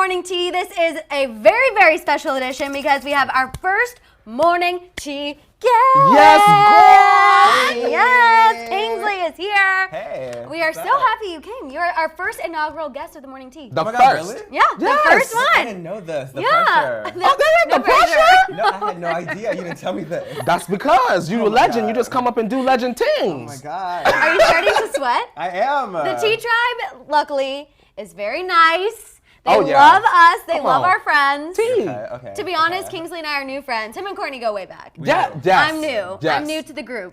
Morning Tea. This is a very, very special edition because we have our first morning tea guest. Yes, girl! Yes, Kingsley is here. Hey. We are so happy you came. You're our first inaugural guest of the Morning Tea. The Oh my first. God, really? Yeah, the first one. I didn't know this. The yeah. pressure. Oh, they had the pressure? No, I had no idea. You didn't tell me this. That's because you're a legend. God. You just come up and do legend Oh things. my God. Are you starting to sweat? I am. The Tea Tribe, luckily, is very nice. They Oh, yeah. love us. They Come love on. our friends. Tea. Okay. To be honest, Kingsley and I are new friends. Him and Courtney go way back. Yeah, yes. I'm new. Yes. I'm new to the group.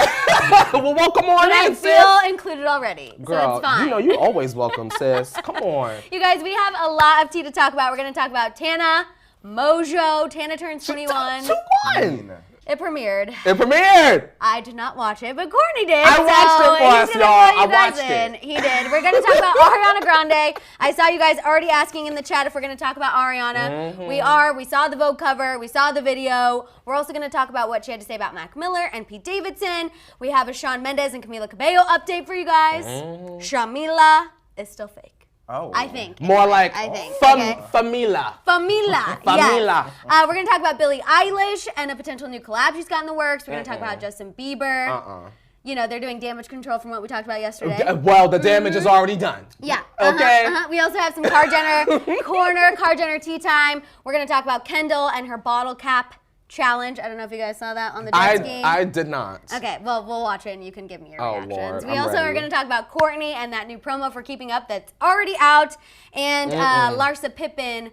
Well, welcome on But I in, sis. feel included already, so Girl, it's fine. you know you always welcome, sis. Come on. You guys, we have a lot of tea to talk about. We're going to talk about Tana Mongeau. Tana turns 21. She won. It premiered. It premiered. I did not watch it, but Courtney did. I watched it for he's us, gonna y'all. fill you I guys watched in. it. He did. We're going to talk about Ariana Grande. I saw you guys already asking in the chat if we're going to talk about Ariana. Mm-hmm. We are. We saw the Vogue cover. We saw the video. We're also going to talk about what she had to say about Mac Miller and Pete Davidson. We have a Shawn Mendes and Camila Cabello update for you guys. Mm-hmm. Shamila is still fake. Oh. I think. More like I think. Famila. Famila. Famila. Yes. We're going to talk about Billie Eilish and a potential new collab she's got in the works. We're going to talk about Justin Bieber. You know, they're doing damage control from what we talked about yesterday. Well, the damage is already done. Yeah. Okay. We also have some Card Jenner corner, Card Jenner tea time. We're going to talk about Kendall and her bottle cap challenge. I don't know if you guys saw that on the jet ski. I did not. Okay, well, we'll watch it and you can give me your reactions. Lord, We I'm also are ready. going to talk about Courtney and that new promo for Keeping Up that's already out, and Larsa Pippen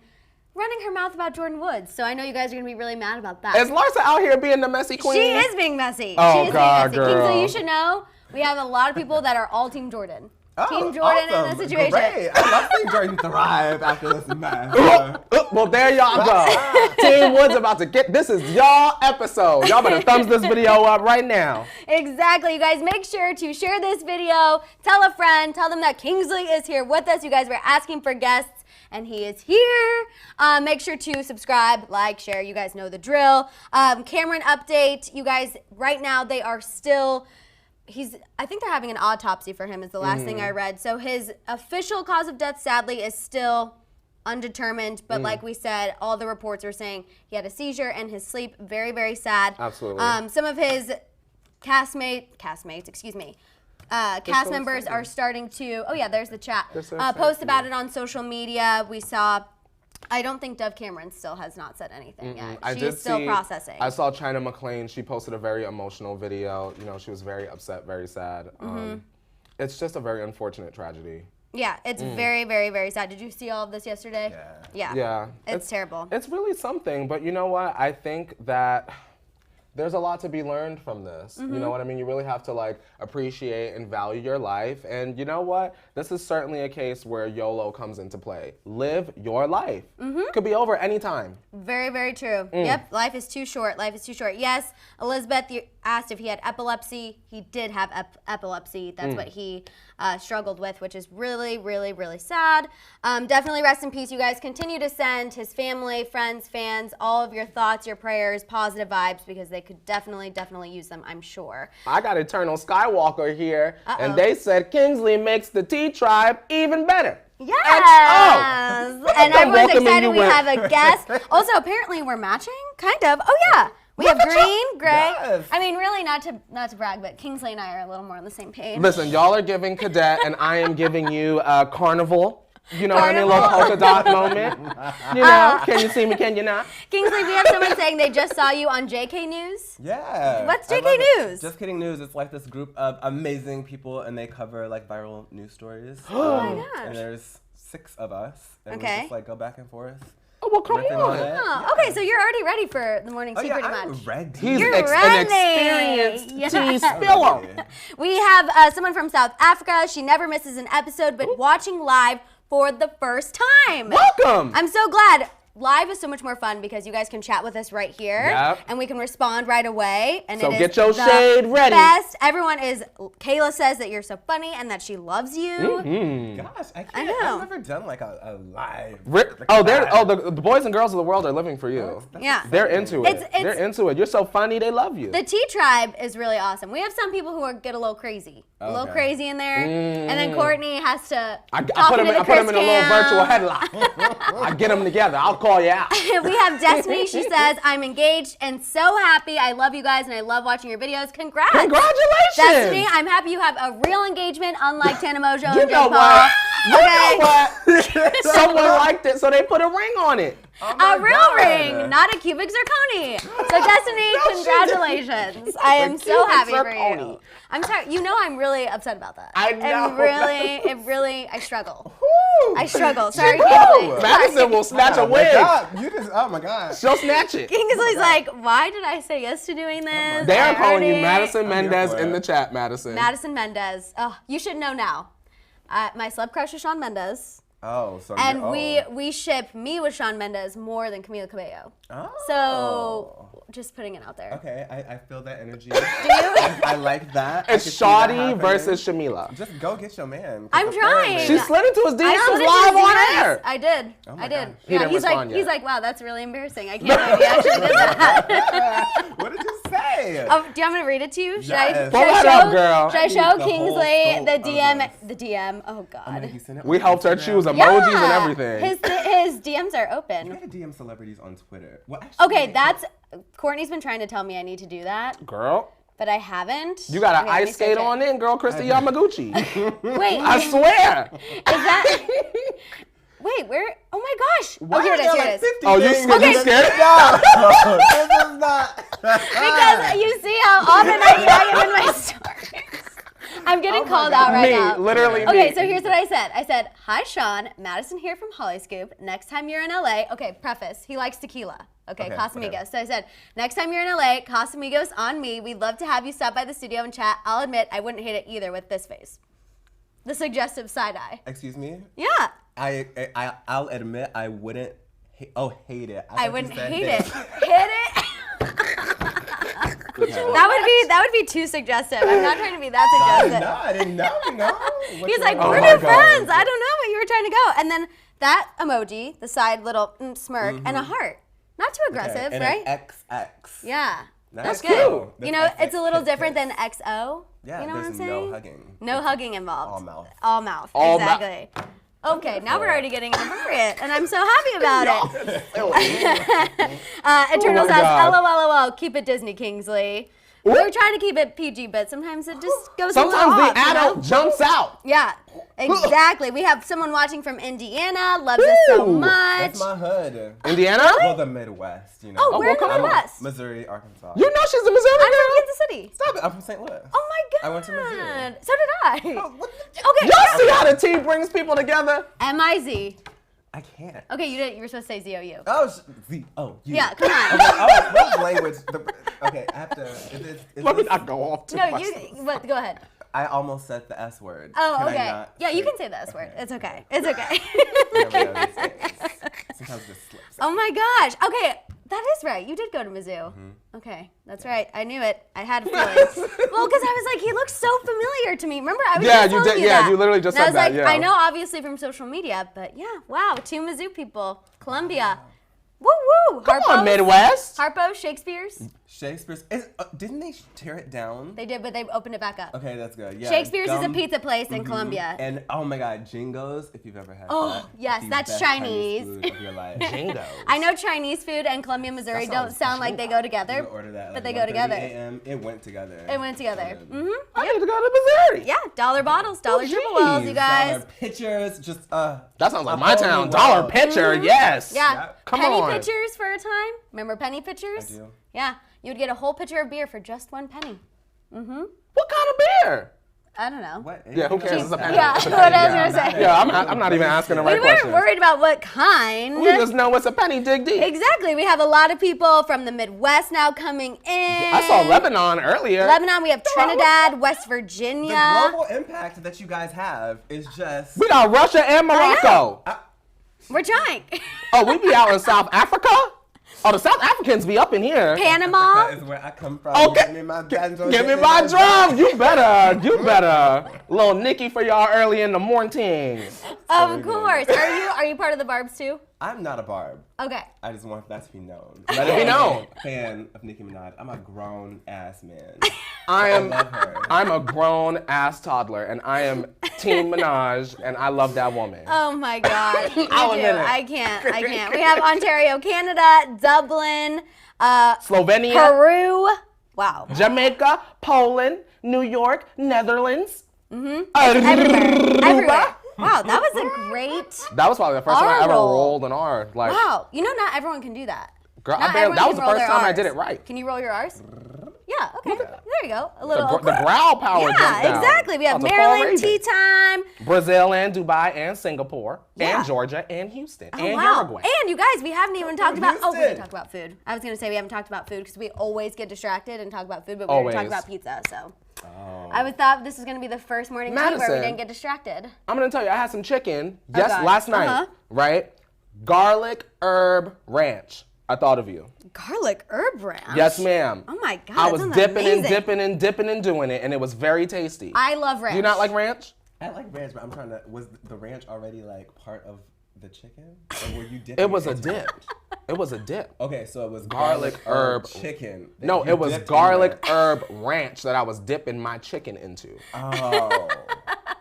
running her mouth about Jordyn Woods. So I know you guys are going to be really mad about that. Is Larsa out here being the messy queen? She is being messy. Oh, she is God, being messy. girl. Kingsley, you should know we have a lot of people that are all Team Jordan. Oh, Team Jordan awesome. in this situation. Great. I love seeing Jordan thrive after this mess. Well, there y'all go. Team Woods about to get, this is y'all episode. Y'all better thumbs this video up right now. Exactly. You guys make sure to share this video, tell a friend, tell them that Kingsley is here with us. You guys were asking for guests and he is here. Make sure to subscribe, like, share. You guys know the drill. Cameron update. You guys, right now they are still, I think they're having an autopsy for him is the last thing I read. So his official cause of death, sadly, is still undetermined. But like we said, all the reports are saying he had a seizure and his sleep, very, very sad. Absolutely. Some of his cast members are starting to, oh yeah, there's the chat, post about it on social media. We saw, I don't think Dove Cameron still has not said anything yet. She's still processing. I saw China McClain. She posted a very emotional video. You know, she was very upset, very sad. It's just a very unfortunate tragedy. Yeah, it's very, very, very sad. Did you see all of this yesterday? Yeah. Yeah. It's terrible. It's really something, but you know what? I think that there's a lot to be learned from this. You know what I mean? You really have to like appreciate and value your life. And you know what? This is certainly a case where YOLO comes into play. Live your life. Could be over anytime. Very, very true. Yep, life is too short. Life is too short. Yes, Elizabeth asked if he had epilepsy. He did have epilepsy. That's what he struggled with, which is really, really, really sad. Definitely rest in peace. You guys continue to send his family, friends, fans, all of your thoughts, your prayers, positive vibes, because they could definitely use them, I'm sure. I got Eternal Skywalker here, and they said Kingsley makes the Tea Tribe even better. Yes! And everyone's welcoming excited you we with. have a guest. Also, apparently we're matching, kind of. Oh yeah. We have green, gray. Yes. I mean, really, not to brag, but Kingsley and I are a little more on the same page. Listen, y'all are giving cadet, and I am giving you carnival. You know what I mean? A little polka dot moment. You know? Can you see me? Can you not? Kingsley, we have someone saying they just saw you on JK News. Yeah. What's I JK love it. News? Just Kidding News. It's like this group of amazing people, and they cover like viral news stories. Oh my gosh. And there's 6 of us, and we Okay. just like go back and forth. Oh, well, come Ripping on. on it. Oh, okay, so you're already ready for the morning tea, pretty I'm much. ready. He's You're an ready. experienced Yes. tea spiller. We have someone from South Africa. She never misses an episode, but watching live for the first time. Welcome. I'm so glad. live is so much more fun because you guys can chat with us right here, and we can respond right away. And so it get is your the shade ready. Best. Everyone is. Kayla says that you're so funny and that she loves you. Gosh, I can't. I know. I've never done like a live. The boys and girls of the world are living for you. Yeah. They're into it. They're into it. You're so funny. They love you. The T Tribe is really awesome. We have some people who get a little crazy. A little crazy in there. And then Courtney has to I put them in a little virtual headlock. I get them together. I'll call you out. We have Destiny. She says, I'm engaged and so happy. I love you guys and I love watching your videos. Congrats. Congratulations. Destiny, I'm happy you have a real engagement, unlike Tana Mongeau and You know Paul. what? Someone liked it, so they put a ring on it. A real ring, not a cubic zirconia. So Destiny, congratulations. I am so happy for you. I'm sorry, you know I'm really upset about that. I know. I struggle. I struggle. Sorry, Kingsley. Madison will snatch a wig. Oh my God. She'll snatch it. Kingsley's like, why did I say yes to doing this? They are calling you Maddison Mendez in the chat, Madison. Maddison Mendez. Oh, you should know now. My celeb crush is Shawn Mendes. Oh, so and we ship me with Shawn Mendes more than Camila Cabello. Oh. So just putting it out there. Okay, I feel that energy. Do you? I like that. It's Shawty versus Shamila. Just go get your man. I'm trying. She slid into his DMs slid into live his on DMs. air. I did. Oh my I did. God. He didn't respond yet. He's like, wow, that's really embarrassing. I can't believe he actually did that. What did you say? Oh, do you want me to read it to you? Should Yes. Pull that up, girl. Should I show the Kingsley whole the scope DM? of The DM. Oh God. We helped her choose emojis and everything. His DMs are You open. gotta DM celebrities on Twitter. Well, actually, Okay, that's Courtney's been trying to tell me I need to do that, Girl, but I haven't. you got to Okay, let me ice skate search it. on in, girl. Christy Yamaguchi. Wait, I swear. is that? Wait, where? Oh my gosh! Oh, here it is. Here it is. Oh, you scared? You scared? No, this is not. Because you see how often I tag him in my stories. I'm getting called out right now. Literally me. Okay, so here's what I said. I said, hi, Shawn. Madison here from Hollyscoop. Next time you're in LA, okay, preface, he likes tequila. Okay, Casamigos. Okay. So I said, next time you're in LA, Casamigos on me. We'd love to have you stop by the studio and chat. I'll admit, I wouldn't hate it either with this face. The suggestive side eye. Excuse me? Yeah. I'll admit I wouldn't hate it. I wouldn't hate it. Hit it? That would be too suggestive. I'm not trying to be that suggestive. I didn't know. He's like, we're new friends. I don't know what you were trying to go. And then that emoji, the side little smirk, and a heart. Not too aggressive, and right? An XX. Yeah. That's good. cool. You know, it's a little different than XO. Yeah, you know what I'm there's saying? no hugging. No hugging involved. All mouth. All mouth. All exactly. Okay, now we're already getting inappropriate, and I'm so happy about it. Eternal says, LOL, keep it Disney, Kingsley. We're trying to keep it PG, but sometimes it just goes a little off. Sometimes the adult jumps out. Yeah, exactly. We have someone watching from Indiana, loves us so much. That's my hood. Indiana? Well, the Midwest, you know. Oh, where in the Midwest? Missouri, Arkansas. You know she's a Missouri I'm girl. from Kansas City. Stop it. I'm from St. Louis. Oh my God. I went to Missouri. So did I. Okay. Y'all see how the T brings people together? M-I-Z. I can't. Okay, you were supposed to say Z-O-U. Oh, Z-O-U. Yeah, come on. Okay, what language? Okay, I have to. Let me not go off too much. But go ahead. I almost said the S word. Oh, Can okay. I not Yeah, you say- can say the S word. It's okay. It's okay. Never know these things. Sometimes it just slips. Oh my gosh. Okay, that is right. You did go to Mizzou. Okay, that's right. I knew it. I had feelings. Well, because I was like, he looks so familiar to me. Remember, I was just telling you that. You literally just and said I was that. like, I know obviously from social media, but yeah, wow, 2 Mizzou people, Columbia. Woo woo. Come on, Midwest. Harpo, Shakespeare's. Shakespeare's. Didn't they tear it down? They did, but they opened it back up. Okay, that's good. Yeah. Shakespeare's is a pizza place in Columbia. And oh my God, Jingos, if you've ever had that. Oh, yes, the that's best Chinese. food of your life. Jingos. I know Chinese food and Columbia, Missouri don't sound like they go together, You order that, but like, they go together. 1:30 a.m. It went together. It went together. I need to go to Missouri. Yeah, dollar bottles, dollar triple wells, you guys. Dollar pictures, just That sounds like my holy town. world. Dollar pitcher, yes. Yeah, Come penny on. pitchers for a time. Remember penny pitchers? I do. Yeah, you would get a whole pitcher of beer for just 1 penny. What kind of beer? I don't know. What? Yeah, who cares? It's a penny. Yeah, what I was gonna say. Yeah, I'm not even asking the right We weren't questions. worried about what kind. We just know it's a penny, dig deep. Exactly. We have a lot of people from the Midwest now coming in. I saw Lebanon earlier. Lebanon, we have Trinidad, West The Virginia. global impact that you guys have is just. We got Russia and Morocco. We're trying. Oh, we be out in South Africa? Oh, the South Africans be up in here. Panama. That is where I come from. Okay. Give me my banjo. Give me my drum. You better. Little Nikki for y'all early in the morning. Of course. Are you part of the Barbs too? I'm not a Barb. Okay. I just want that to be known. Let it be known. Fan of Nicki Minaj. I'm a grown ass man. I love her. I'm a grown ass toddler, and I am Team Minaj, and I love that woman. Oh my God. I'll admit it. I can't. We have Ontario, Canada, Dublin, Slovenia, Peru. Wow. Jamaica, Poland, New York, Netherlands. Everywhere. Wow, that was a great. That was probably the first time I ever roll. rolled an R. Like, wow, not everyone can do that. Girl, Not that everyone was the can roll first their time I Rs. did it right. Can you roll your R's? Yeah, okay. There you go. A little. The growl power jumped Yeah, down. exactly. We have That's a Paul Maryland, Raven. Tea Time. Brazil and Dubai and Singapore Yeah. and Georgia and Houston and Wow. Uruguay. And you guys, we haven't even talked about. Oh, we Houston. didn't talk about food. I was gonna say we haven't talked about food because we always get distracted and talk about food, but we didn't talk Always. about pizza. So Oh. I thought this was gonna be the first morning tea where we Madison. didn't get distracted. I'm gonna tell you, I had some chicken God. last night, Uh-huh. right? Garlic herb ranch. I thought of you. Garlic herb ranch. Yes, ma'am. Oh my God. I that was sounds dipping amazing. and dipping and doing it, and it was very tasty. I love ranch. Do you not like ranch? I like ranch, but I'm trying to. Was the ranch already like part of the chicken, or were you dipping? It was a into dip. ranch? It was a dip. Okay, so it was Garlic herb chicken. that No, you it was dipped in garlic there. herb ranch that I was dipping my chicken into. Oh.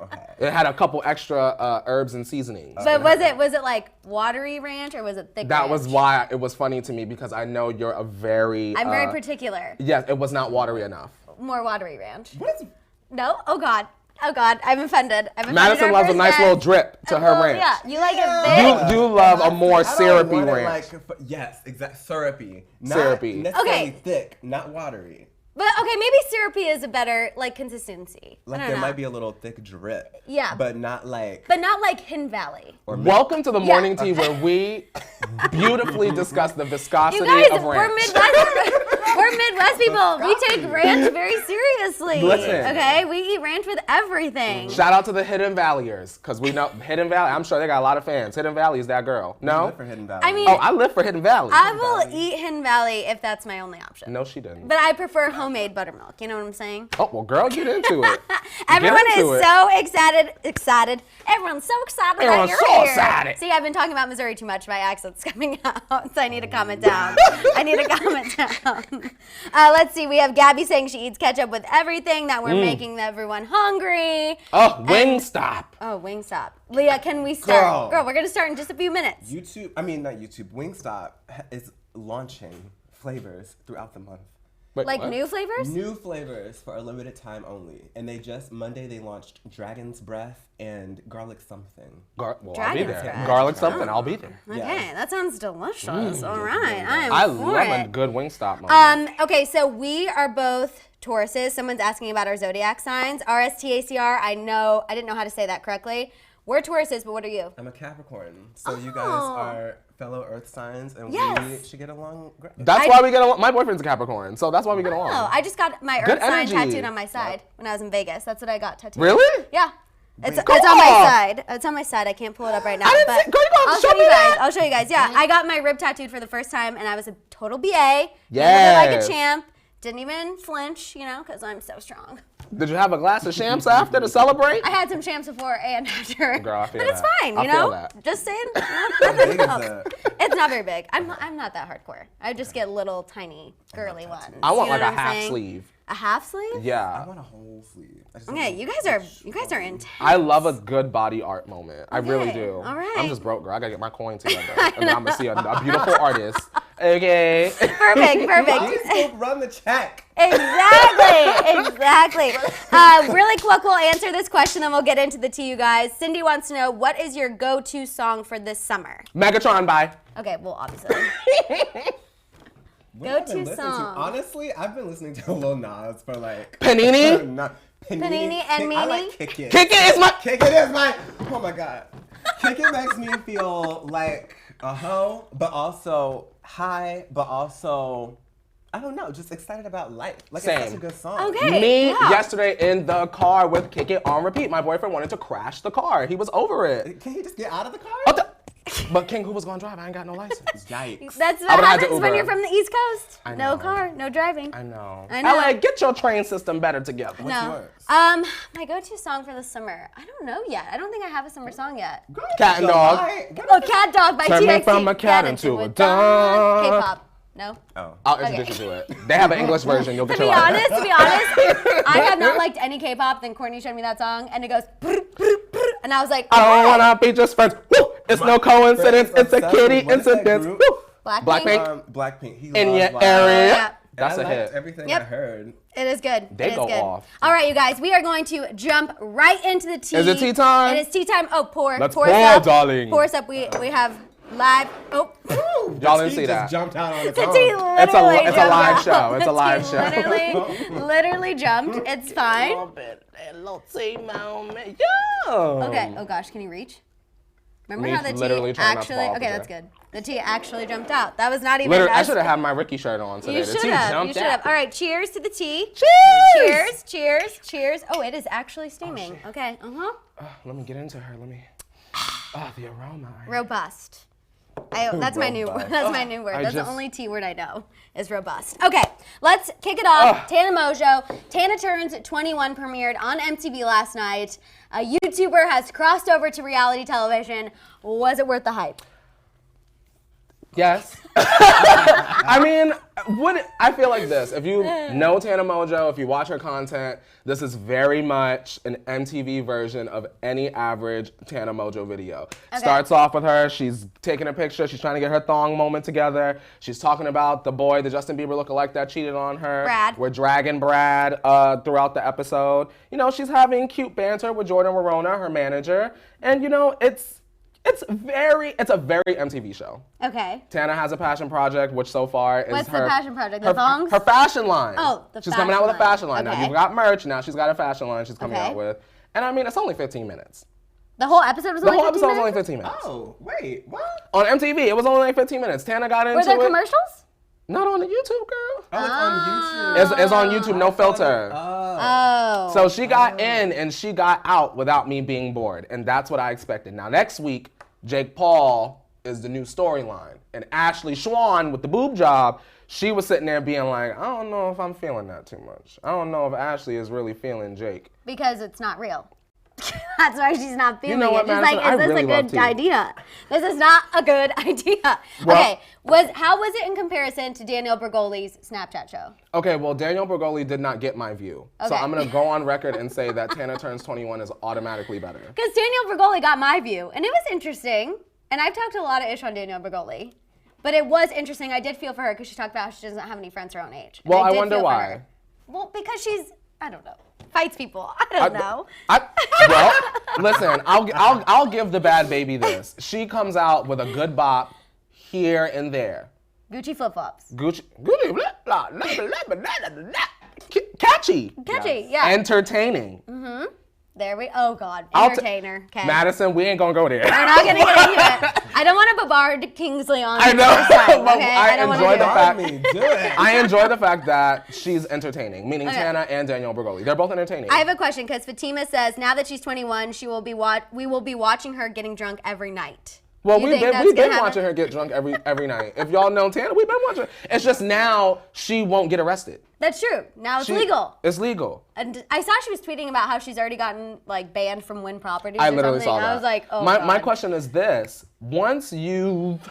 Okay. It had a couple extra herbs and seasonings. But was it like watery ranch or was it thick That ranch? was why it was funny to me, because I know you're a very. I'm very particular. Yes, it was not watery enough. More watery ranch. What is? No? Oh God. I'm offended. Madison our loves a first nice guest. little drip to her Well, ranch. Yeah, you like it thick? You do love a more I don't syrupy want it ranch. yes, exactly. Syrupy. Not Syrupy. necessarily Okay. thick, not watery. But okay, maybe syrupy is a better like consistency. Like I there don't know. might be a little thick drip. Yeah. But not like. But not like Hidden Valley. or Welcome to the morning tea Okay. where we beautifully discuss the viscosity You guys, of ranch. we're Midwest people. We take ranch very seriously. Listen. Okay, we eat ranch with everything. Shout out to the Hidden Valleyers, because we know Hidden Valley, I'm sure they got a lot of fans. Hidden Valley is that girl. I No? live for Hidden Valley. I mean, Oh, I live for Hidden Valley. I will eat Hidden Valley if that's my only option. No, she didn't. But I prefer homemade buttermilk. You know what I'm saying? Oh, well, girl, get into it. Everyone is into it. so excited. Everyone's so excited that Everyone's you're so here. excited. See, I've been talking about Missouri too much. My accent's coming out, so I need to calm it down. Let's see. We have Gabby saying she eats ketchup with everything, that we're making everyone hungry. Oh, Wingstop. Oh, Wingstop. Leah, can we start? Girl. We're going to start in just a few minutes. not YouTube. Wingstop is launching flavors throughout the month. Wait, Like what? new flavors? New flavors for a limited time only. And Monday they launched Dragon's Breath and Garlic something. Well, I'll be Dragon's there. breath. Garlic something, I'll be there. Okay, Yeah. that sounds delicious. All right, I I'm for love it. a good Wingstop moment. Okay, so we are both Tauruses. Someone's asking about our zodiac signs. RSTACR. I didn't know how to say that correctly. We're Tauruses, but what are you? I'm a Capricorn. So you guys Oh. are fellow earth signs and Yes. we should get along great. That's why we get along. My boyfriend's a Capricorn, so that's why we get along. Oh, I just got my Good Earth sign energy. tattooed on my side when I was in Vegas. That's what I got tattooed. Really? Yeah. It's Go on my off. side. It's on my side. I can't pull it up right now. I didn't but see- girl, you gonna I'll show show me you guys. that? I'll show you guys. Yeah, I got my rib tattooed for the first time, and I was a total BA. Handled it Yes. like a champ. Didn't even flinch, because I'm so strong. Did you have a glass of champs after to celebrate? I had some champs before and after. Girl, I feel but it's that. fine, I you feel know? that. Just saying. How Nothing big is else. that? It's not very big. I'm not that hardcore. I just get little tiny girly ones. I want You know like a what I'm half saying? sleeve. A half sleeve? I Yeah. want a whole sleeve. Okay, you guys are intense. I love a good body art moment. I really Okay, do. all right. I'm just broke, girl. I gotta get my coin together. And then I'm gonna see a beautiful artist. Okay. Perfect. Hollyscoop, run the check. Exactly. Really quick, we'll answer this question, then we'll get into the tea, you guys. Cindy wants to know, what is your go-to song for this summer? Megatron, bye. Okay, well, obviously. What have I been Go-to listening song. Honestly, I've been listening to Lil Nas for like Panini? Panini and I Meanie? like Kick It. Kick it is my. Kick It is my. Oh my god. Kick It makes me feel like a hoe, but also high, but also I don't know, just excited about life. Like it's such Same. a good song. Okay. Me wow. yesterday in the car with Kick It on repeat. My boyfriend wanted to crash the car. He was over it. Can he just get out of the car? Oh, But King, who was gonna drive? I ain't got no license. Yikes. That's I what would've had to happens when Uber. you're from the East Coast. I No know. car, no driving. I know. I know. LA, get your train system better together. No. yours? My go-to song for the summer. I don't know yet. I don't think I have a summer song yet. Cat and Dog. Oh, Cat Dog by Turn me TXT. from a cat into a dog. K-pop. No. Oh. I'll introduce you to it. They have an English version. You'll get To your be life. honest, I have not liked any K-pop. Then Courtney showed me that song, and it goes, and I was like, I don't okay. wanna be just friends. Woo! It's no coincidence. It's a kitty incident. Woo! Blackpink. Blackpink. He In loves your Blackpink. area. Yeah. That's I a liked hit. everything Yep. I heard. It is good. They it is go good. off. All right, you guys, we are going to jump right into the tea. Is it tea time? It is tea time. Oh, pour. Let's pour pour, us up. darling. Pour us up. We have live. Oh. Y'all didn't He see just that. jumped out on its The own. tea literally It's a live jumped show. out. It's a The live tea show. literally jumped. It's fine. Little tea moment. Yeah. Okay. Oh gosh, can you reach? Remember Me how the literally tea trying not to actually? fall off Okay, the that's chair. good. The tea actually jumped out. That was not even. Literally, I us. should have had my Ricky shirt on today. You The should tea have. You jumped should have. out. All right. Cheers to the tea. Cheers. Cheers. Cheers. Oh, it is actually steaming. Okay. Let me get into her. Let me. The aroma. Robust. That's my new. Robust. That's my new word. I That's just- the only T word I know is robust. Okay, let's kick it off. Tana Mongeau. Tana Turns 21 premiered on MTV last night. A YouTuber has crossed over to reality television. Was it worth the hype? Yes. I mean, I feel like this. If you know Tana Mongeau, if you watch her content, this is very much an MTV version of any average Tana Mongeau video. Starts off with her, she's taking a picture, she's trying to get her thong moment together. She's talking about the boy, the Justin Bieber lookalike that cheated on her. Brad. We're dragging Brad throughout the episode. You know, she's having cute banter with Jordyn Woods, her manager. And you know, it's a very MTV show. Okay. Tana has a passion project, which so far is What's the her passion project? The thongs? Her fashion line. Oh, the She's coming out with a fashion fashion line. line. Now Okay. you've got merch. Now she's got a fashion line she's coming Okay. out with. And I mean, it's only 15 minutes. The whole episode was The only whole 15 episode was minutes? only 15 minutes. Oh, wait, what? On MTV, it was only like 15 minutes. Tana got into Were there it. commercials? Not on the YouTube, girl. Oh, it's on YouTube. It's on YouTube, no filter. Oh. So she got in and she got out without me being bored. And that's what I expected. Now, next week, Jake Paul is the new storyline. And Ashley Schwan with the boob job, she was sitting there being like, I don't know if I'm feeling that too much. I don't know if Ashley is really feeling Jake. Because it's not real. That's why she's not feeling know what, it. She's Maddison? like, I is this really a love good tea. idea? This is not a good idea. Well- Okay, how was it in comparison to Danielle Bergoli's Snapchat show? Okay, well, Danielle Bergoli did not get my view. So Okay. I'm going to go on record and say that Tana Turns 21 is automatically better. Because Danielle Bergoli got my view, and it was interesting. And I've talked a lot of ish on Danielle Bergoli. But it was interesting. I did feel for her because she talked about how she doesn't have any friends her own age. And Well, I did wonder feel for why. her. Well, because she's, I don't know, fights people. I don't know. Well, listen, I'll give the bad baby this. She comes out with a good bop here and there. Gucci flip-flops. Gucci, blah, blah, blah, blah, blah, blah, blah. Catchy. Catchy, yeah. Entertaining. There we, oh God, I'll entertainer. Okay. Madison, we ain't gonna go there. We're not gonna get into it. I don't want to bombard Kingsley on I the know, first time, but okay? I don't wanna enjoy do the it. fact- Do it. I enjoy the fact that she's entertaining, meaning Okay. Tana and Danielle Bergoli. They're both entertaining. I have a question because Fatima says now that she's 21, we will be watching her getting drunk every night. Well, Do you we've think been that's gonna watching happen? her get drunk every night. If y'all know Tana, we've been watching her. It's just now she won't get arrested. That's true. Now it's She- legal. It's legal. And I saw she was tweeting about how she's already gotten like banned from Win Properties. I or literally something. saw that. I was like, oh my God. question is this: once you've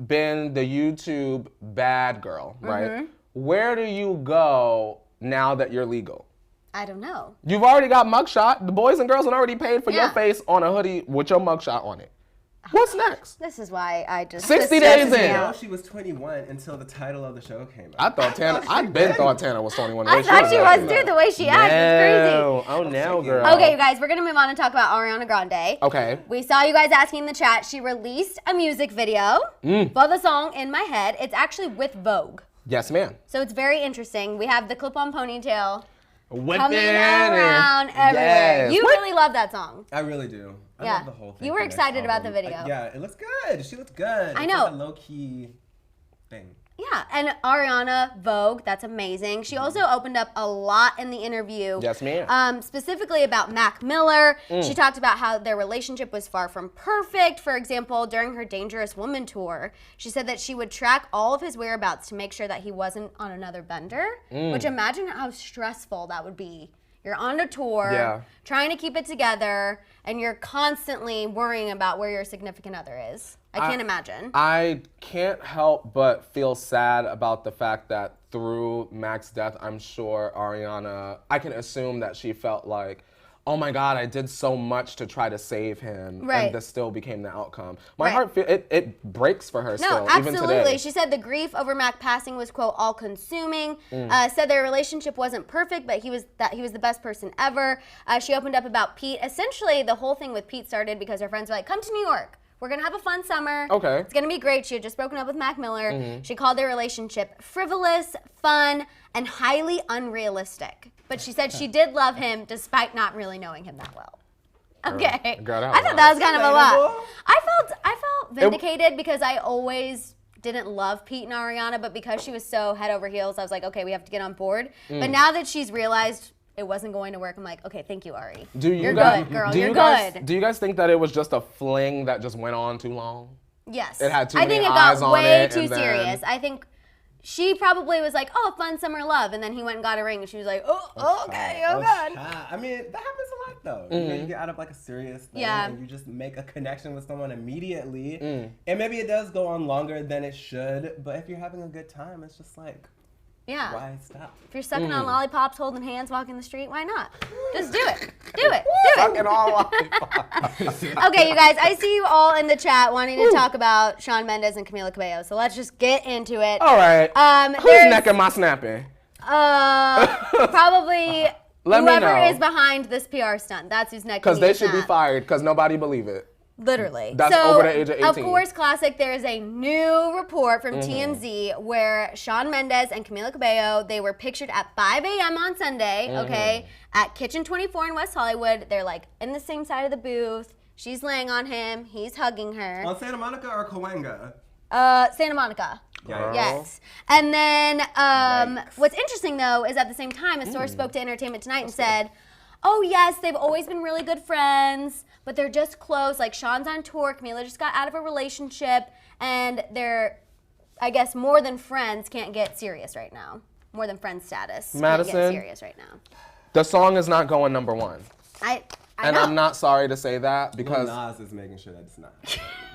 been the YouTube bad girl, right? Where do you go now that you're legal? I don't know. You've already got mugshot. The boys and girls had already paid for your Yeah. face on a hoodie with your mugshot on it. What's next? This is why I just 60 this days stresses me in. I know out. she was 21 until the title of the show came out. I thought Tana. I've been thought Tana was 21. I thought she was too. The way she acts is No. Oh no, girl. crazy. Okay, you guys, we're gonna move on and talk about Ariana Grande. Okay. We saw you guys asking in the chat. She released a music video for the song "In My Head." It's actually with Vogue, Yes, ma'am. so it's very interesting. We have the clip-on ponytail Whipping coming around everywhere. Yes. You What? really love that song. I really do. I Yeah. love the whole thing. You were for this excited about the album. video. Yeah, it looks good. She looks good. I It's know. like a low-key thing. Yeah, and Ariana Vogue, that's amazing. She also opened up a lot in the interview. Yes, ma'am. Specifically about Mac Miller. She talked about how their relationship was far from perfect. For example, during her Dangerous Woman tour, she said that she would track all of his whereabouts to make sure that he wasn't on another bender. Which imagine how stressful that would be. You're on a tour, trying to keep it together, and you're constantly worrying about where your significant other is. I can't imagine. I can't help but feel sad about the fact that through Mac's death, I'm sure Ariana, I can assume that she felt like, oh my God, I did so much to try to save him, and this still became the outcome. My heart, it breaks for her still, even today. Absolutely. She said the grief over Mac passing was, quote, all-consuming. Said their relationship wasn't perfect, but he was the best person ever. She opened up about Pete. Essentially, the whole thing with Pete started because her friends were like, come to New York. We're going to have a fun summer. Okay. It's going to be great. She had just broken up with Mac Miller. She called their relationship frivolous, fun, and highly unrealistic. But she said she did love him despite not really knowing him that well. Okay. Girl, I thought that was kind of a lot. I felt vindicated because I always didn't love Pete and Ariana, but because she was so head over heels, I was like, okay, we have to get on board. But now that she's realized it wasn't going to work, I'm like, okay, thank you, Ari. You're good, girl. You're good. Do you guys think that it was just a fling that just went on too long? Yes. It had too I many think it eyes got on way it, too and then- serious. I think she probably was like, oh, fun summer love, and then he went and got a ring, and she was like, oh, okay, oh God. I mean, that happens a lot though. You know, you get out of like a serious thing and you just make a connection with someone immediately. And maybe it does go on longer than it should, but if you're having a good time, it's just like, Yeah. why stop? If you're sucking on lollipops, holding hands, walking the street, why not? Just do it. Do it. Do Fucking it. all lollipops. Okay, you guys, I see you all in the chat wanting to talk about Shawn Mendes and Camila Cabello, so let's just get into it. All right. Whose there's- neck am I snapping? Probably Let me whoever know. is behind this PR stunt. That's whose neck. Because you need they to should be snap. fired, because nobody believe it. Literally. That's so, over the age of 18. Of course, classic, there is a new report from Mm-hmm. TMZ where Shawn Mendes and Camila Cabello, they were pictured at 5 a.m. on Sunday, Mm-hmm. okay, at Kitchen 24 in West Hollywood. They're like in the same side of the booth. She's laying on him. He's hugging her. On Santa Monica or Cahuenga? Santa Monica. Yeah. Yes. And then what's interesting, though, is at the same time, a source spoke to Entertainment Tonight and said, oh, yes, they've always been really good friends, but they're just close. Like, Shawn's on tour. Camila just got out of a relationship, and they're, I guess, more than friends can't get serious right now. More than friend status can't Madison? get serious right now. The song is not going number one. I And know. I'm not sorry to say that, because Lil Nas is making sure that it's not.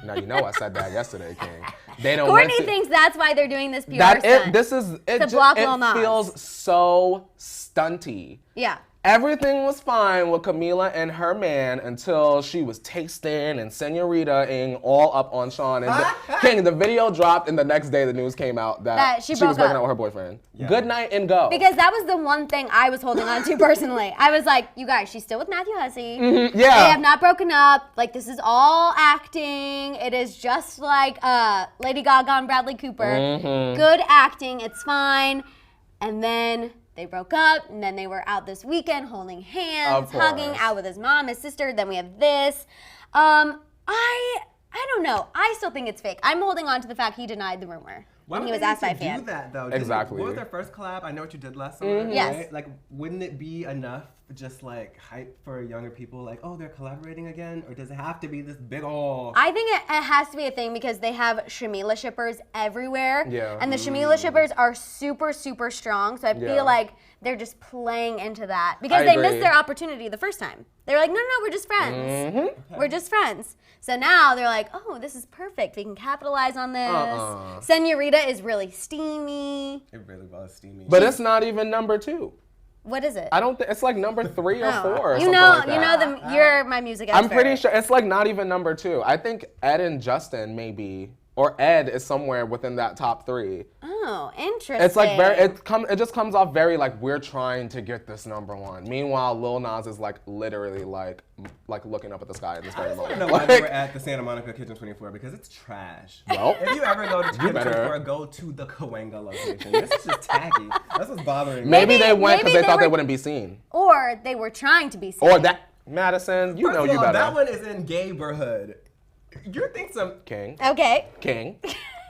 now you know I said that yesterday, King. They don't Courtney want to- thinks that's why they're doing this PR that stunt. it block Lil Nas. feels so stunty. Yeah. Everything was fine with Camila and her man until she was tasting and senorita-ing all up on Shawn. And King, the video dropped, and the next day the news came out that she was broke breaking up. up with her boyfriend. Yeah. Good night and go. Because that was the one thing I was holding on to personally. I was like, you guys, she's still with Matthew Hussey. Yeah. They have not broken up. Like, this is all acting. It is just like Lady Gaga and Bradley Cooper. Good acting. It's fine. And then they broke up, and then they were out this weekend holding hands, Of hugging, course. out with his mom, his sister. Then we have this. I don't know. I still think it's fake. I'm holding on to the fact he denied the rumor Why when would he was they asked by a need to fan. do that though? Exactly. What was their first collab? I Know What You Did Last Summer. Yes. Right? Like, wouldn't it be enough just like hype for younger people? Like, oh, they're collaborating again, or does it have to be this big ol'? I think it has to be a thing because they have Shamila shippers everywhere. Yeah. And the Shamila shippers are super, super strong. So I Yeah. feel like they're just playing into that because I they agree. missed their opportunity the first time. They were like, no, we're just friends. Mm-hmm. We're just friends. So now they're like, oh, this is perfect. We can capitalize on this. Senorita is really steamy. It really was steamy. But it's not even number 2. What is it? I don't think it's like number 3 or 4 or you something know, like that. you know you're my music expert. I'm pretty sure it's like not even number 2. I think Ed and Justin maybe, or Ed is somewhere within that top 3. Oh, interesting. It's like it just comes off very like we're trying to get this number 1. Meanwhile, Lil Nas is like literally like looking up at the sky at this very I don't moment. know why they were at the Santa Monica Kitchen 24 because it's trash. Well, If you ever go to Kitchen better. 24, go to the Cahuenga location. This is just tacky. That's what's bothering me. maybe they went because maybe they thought they were- wouldn't be seen. Or they were trying to be seen. Or that Madison, you First know of you all, better. that one is in Gayborhood. You think some King. Okay. King.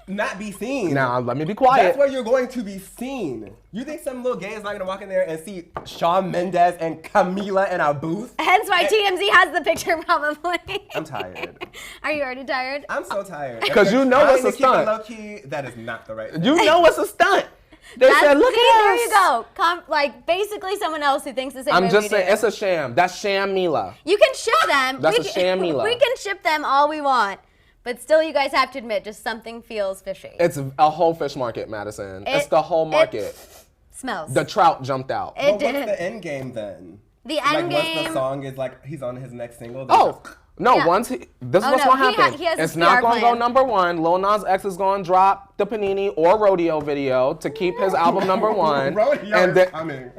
not be seen. Now, let me be quiet. That's where you're going to be seen. You think some little gay is not gonna walk in there and see Shawn Mendes and Camila in a booth? Hence why TMZ has the picture, probably. I'm tired. Are you already tired? I'm so tired. Because you know it's a stunt. Low key, that is not the right thing. You know it's a stunt. They said, look at us. There you go. Like, basically someone else who thinks the same way I'm just we saying, do. it's a sham. That's sham Mila. You can ship them. That's a sham Mila. We can ship them all we want. But still, you guys have to admit, just something feels fishy. It's a whole fish market, Madison. It's the whole market. Smells. The trout jumped out. But what's the end game then? The end game. Once the song is like, he's on his next single. No, Yeah. once this is what's gonna happen. He has it's a not PR gonna go plan. #1. Lil Nas X is gonna drop the Panini or Rodeo video to keep his album #1. Rodeo and is then coming.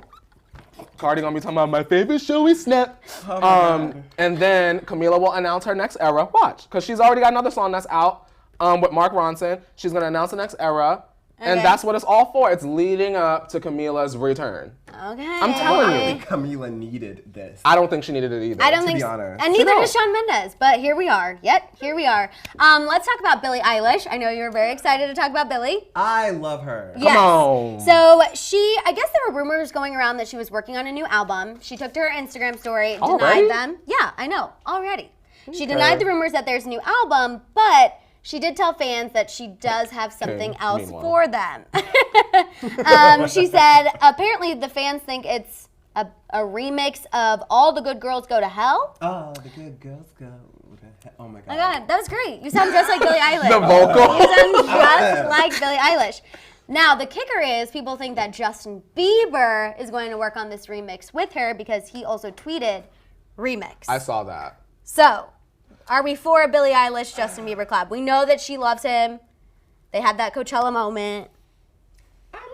Cardi gonna be talking about my favorite show is Snap. Oh my God. And then Camila will announce her next era. Watch, because she's already got another song that's out with Mark Ronson. She's gonna announce the next era. And Okay. that's what it's all for. It's leading up to Camila's return. Okay. I'm telling I you. think Camila needed this. I don't think she needed it either. I don't to think be so. honest. And neither No. does Shawn Mendes. But here we are. Here we are. Let's talk about Billie Eilish. I know you were very excited to talk about Billie. I love her. Yes. on. So I guess there were rumors going around that she was working on a new album. She took to her Instagram story, Already? denied them. Yeah, I know, already. She denied the rumors that there's a new album, but she did tell fans that she does have something else meanwhile. for them. She said, apparently the fans think it's a remix of All the Good Girls Go to Hell. Oh, the good girls go. Oh my God. Oh my God, that was great. You sound just like Billie Eilish. The vocal. You sound just like Billie Eilish. Now, the kicker is people think that Justin Bieber is going to work on this remix with her because he also tweeted remix. I saw that. So, are we for a Billie Eilish Justin Bieber collab? We know that she loves him. They had that Coachella moment.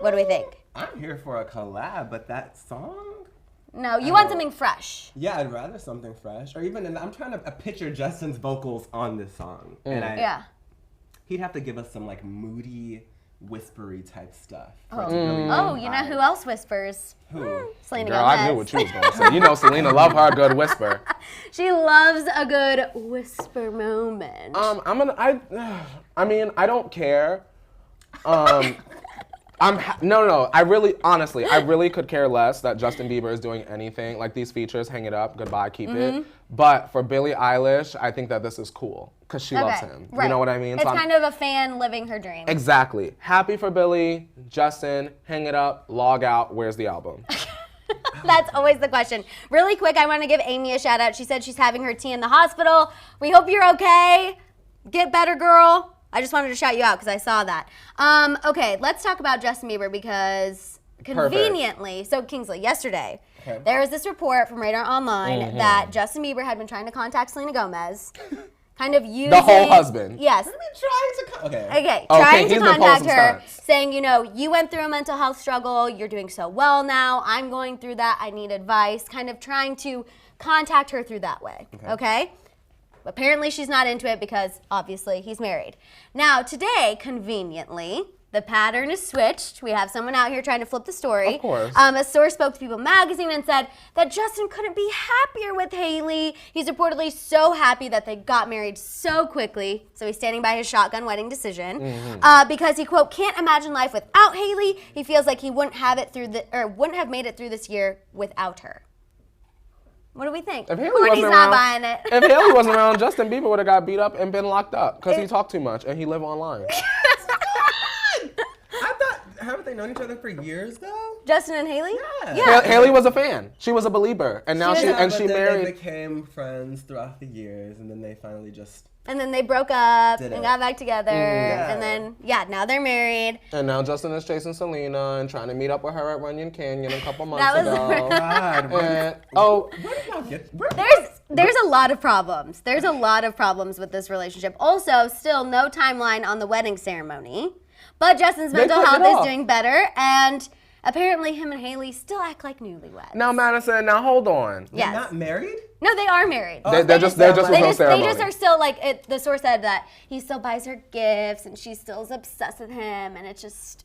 What do we think? I'm here for a collab, but that song? No, you want something fresh. Yeah, I'd rather something fresh. Or even, I'm trying to picture Justin's vocals on this song. And Yeah. he'd have to give us some like moody, whispery type stuff. Oh, you know who else whispers? Who? Selena Girl, Gomez. I knew what you was going to say. You know Selena love her a good whisper. She loves a good whisper moment. I mean, I don't care. No. I really, honestly, I really could care less that Justin Bieber is doing anything. Like these features, hang it up, goodbye, keep it. But for Billie Eilish, I think that this is cool because she loves him. Right. You know what I mean? It's kind of a fan living her dream. Exactly. Happy for Billie, Justin, hang it up, log out, where's the album? That's always the question. Really quick, I want to give Amy a shout out. She said she's having her tea in the hospital. We hope you're okay. Get better, girl. I just wanted to shout you out because I saw that. Okay, let's talk about Justin Bieber because conveniently, so Kingsley, yesterday, there was this report from Radar Online that Justin Bieber had been trying to contact Selena Gomez, kind of using... The whole husband. Yes. Okay. Trying to he's been contact pulling some her, stunts. saying, you know, you went through a mental health struggle, you're doing so well now, I'm going through that, I need advice, kind of trying to contact her through that way, okay? Apparently she's not into it because obviously he's married. Now today, conveniently, the pattern is switched. We have someone out here trying to flip the story. Of course. A source spoke to People Magazine and said that Justin couldn't be happier with Hailey. He's reportedly so happy that they got married so quickly. So he's standing by his shotgun wedding decision because he, quote, can't imagine life without Hailey. He feels like he wouldn't have made it through this year without her. What do we think? If Haley Courtney's wasn't not around, buying it. If Haley wasn't around, Justin Bieber would have got beat up and been locked up because he talked too much and he lived online. Haven't they known each other for years though? Justin and Hailey? Yeah. Haley was a fan. She was a believer, and now she But then married. They became friends throughout the years, and then they finally just. And then they broke up Did and it. got back together. Yeah. And then, now they're married. And now Justin is chasing Selena and trying to meet up with her at Runyon Canyon a couple months That was- ago. God, And, where did y'all get? There's a lot of problems. There's a lot of problems with this relationship. Also, still no timeline on the wedding ceremony. But Justin's mental put it health off. is doing better. And apparently him and Hailey still act like newlyweds. now Madison, now hold on. Yes. Not married? No, they are married. They're just with no ceremony. They just are still like, the source said that he still buys her gifts and she still is obsessed with him. And it's just...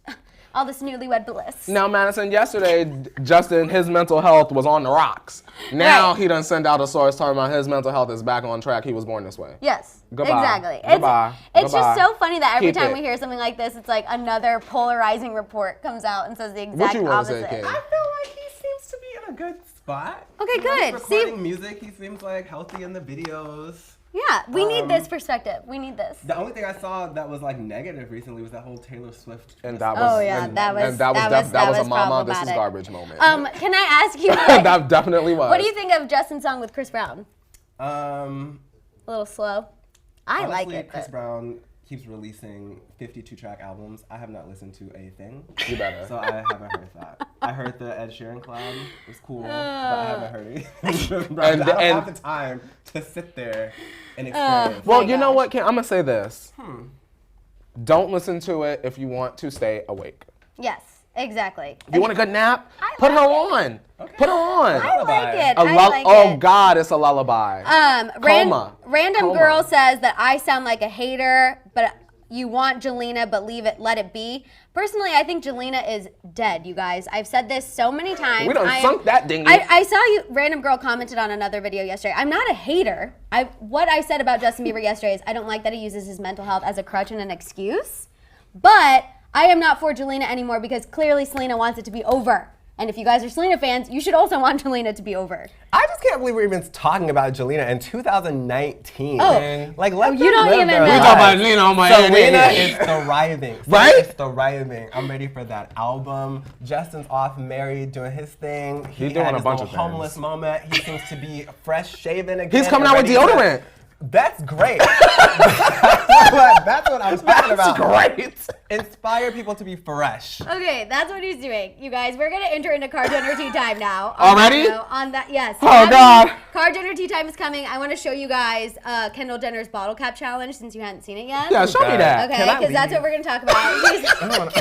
all this newlywed bliss. Now, Madison, yesterday, Justin, his mental health was on the rocks. Now he done send out a source talking about his mental health is back on track. He was born this way. Yes. Goodbye. Exactly. Goodbye. It's Goodbye. just so funny that every Keep time it. we hear something like this, it's like another polarizing report comes out and says the What exact you wanna say, opposite. King? I feel like he seems to be in a good spot. Okay, You know, good. he's See- recording music. He seems like healthy in the videos. Yeah, we need this perspective. We need this. The only thing I saw that was like negative recently was that whole Taylor Swift. And that was, Oh, yeah, and, that was- and that was, that that was was a mama, this is problematic. garbage moment. Can I ask you, That definitely was. what do you think of Justin's song with Chris Brown? A little slow. I Honestly, like it. Chris But Brown keeps releasing 52-track albums. I have not listened to a thing. You better. So I haven't heard that. I heard the Ed Sheeran collab. It was cool, but I haven't heard it. I don't have the time to sit there and experience. Well, my you know gosh. what, Kim? I'm going to say this. Don't listen to it if you want to stay awake. yes, exactly. You want a good nap? I Put her like on. Put her on. I like it. A I lu- like oh, it. God, it's a lullaby. Coma. Random Coma. girl says that I sound like a hater, but you want Jelena, but let it be. Personally, I think Jelena is dead, you guys. I've said this so many times. We done sunk that dinghy. I saw you, random girl commented on another video yesterday. I'm not a hater. What I said about Justin Bieber yesterday is I don't like that he uses his mental health as a crutch and an excuse. But I am not for Jelena anymore because clearly Selena wants it to be over. And if you guys are Selena fans, you should also want Jelena to be over. I just can't believe we're even talking about Jelena in 2019. Oh. Like, let you don't even know. We talk about Selena on my Selena head. is thriving. Right? Selena is thriving. I'm ready for that album. Justin's off married, doing his thing. He's He doing had a his bunch little of things. homeless moment. He seems to be fresh shaven again. He's coming and out with ready to- deodorant. That's great. That's what I'm talking about. Great. Inspire people to be fresh. Okay, that's what he's doing. You guys, we're gonna enter into Car Jenner Tea Time now. Already? On that, yes. Oh, God. Car Jenner Tea Time is coming. I want to show you guys Kendall Jenner's bottle cap challenge since you hadn't seen it yet. Yeah, show me that. Okay, Can I because that's leave? what we're gonna talk about.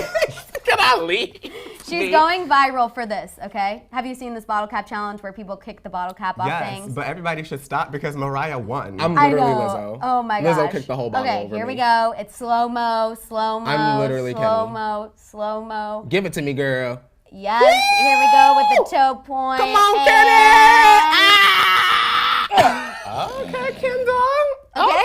Can I leave? She's going viral for this. Okay, have you seen this bottle cap challenge where people kick the bottle cap off Yes, things? but everybody should stop because Mariah won. I'm I literally know. Lizzo. Oh my gosh. Lizzo kicked the whole bottle Okay, over here me. we go. It's slow mo, slow mo. I'm literally slow kidding. mo, slow mo. Give it to me, girl. Yes, here we go with the toe point. Come on, and- Okay, Kendall. Okay.